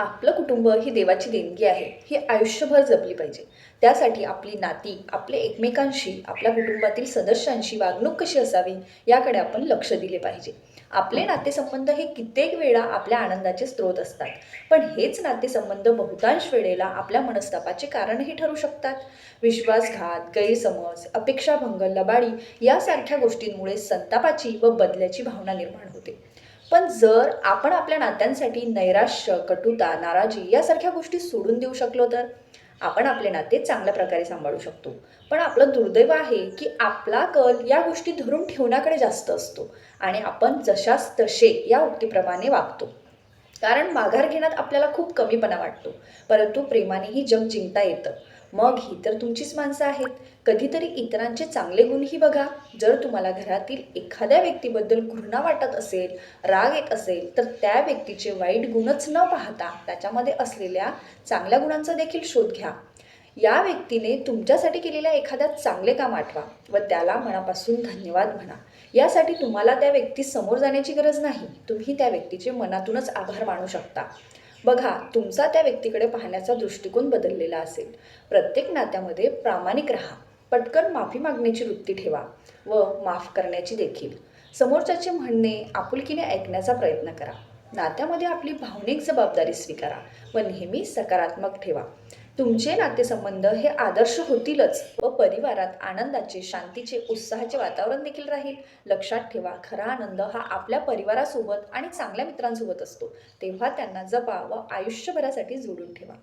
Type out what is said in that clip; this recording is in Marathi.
आपलं कुटुंब ही देवाची देणगी आहे. ही आयुष्यभर जपली पाहिजे. त्यासाठी आपली नाती, आपले एकमेकांशी, आपल्या कुटुंबातील सदस्यांशी वागणूक कशी असावी याकडे आपण लक्ष दिले पाहिजे. आपले नातेसंबंध हे कित्येक वेळा आपल्या आनंदाचे स्रोत असतात. पण हेच नातेसंबंध बहुतांश वेळेला आपल्या मनस्तापाचे कारणही ठरू शकतात. विश्वासघात, गैरसमज, अपेक्षाभंग, लबाडी यासारख्या गोष्टींमुळे संतापाची व बदल्याची भावना निर्माण होते. पण जर आपण आपल्या नात्यांसाठी नैराश्य, कटुता, नाराजी यासारख्या गोष्टी सोडून देऊ शकलो तर आपण आपले नाते चांगल्या प्रकारे सांभाळू शकतो. पण आपलं दुर्दैव आहे की आपला कल या गोष्टी धरून ठेवण्याकडे जास्त असतो आणि आपण जशास तसे या उक्तीप्रमाणे वागतो. कारण माघार घेण्यात आपल्याला खूप कमीपणा वाटतो, परंतु प्रेमानेही जग जिंकता येतं. मग ही तर तुमचीच माणसं आहेत. कधीतरी इतरांचे चांगले गुणही बघा. जर तुम्हाला घरातील एखाद्या व्यक्तीबद्दल घृणा वाटत असेल, राग येत असेल, तर त्या व्यक्तीचे वाईट गुणच न पाहता त्याच्यामध्ये असलेल्या चांगल्या गुणांचा देखील शोध घ्या. या व्यक्तीने तुमच्यासाठी केलेल्या एखाद्या चांगले काम आठवा व त्याला मनापासून धन्यवाद म्हणा. यासाठी तुम्हाला त्या व्यक्तीस समोर जाण्याची गरज नाही. तुम्ही त्या व्यक्तीचे मनातूनच आभार मानू शकता. बघा, तुमचा त्या व्यक्तीकडे पाहण्याचा दृष्टिकोन बदललेला असेल. प्रत्येक नात्यामध्ये प्रामाणिक राहा. पटकन माफी मागण्याची वृत्ती ठेवा व माफ करण्याची देखील. समोरच्याचे म्हणणे आपुलकीने ऐकण्याचा प्रयत्न करा. नात्यामध्ये आपली भावनिक जबाबदारी स्वीकारा व नेहमी सकारात्मक ठेवा. तुमचे नातेसंबंध हे आदर्श होतीलच व परिवारात आनंदाचे, शांतीचे, उत्साहाचे वातावरण देखील राहील. लक्षात ठेवा, खरा आनंद हा आपल्या परिवारासोबत आणि चांगल्या मित्रांसोबत असतो. तेव्हा त्यांना जपा व आयुष्यभरासाठी जोडून ठेवा.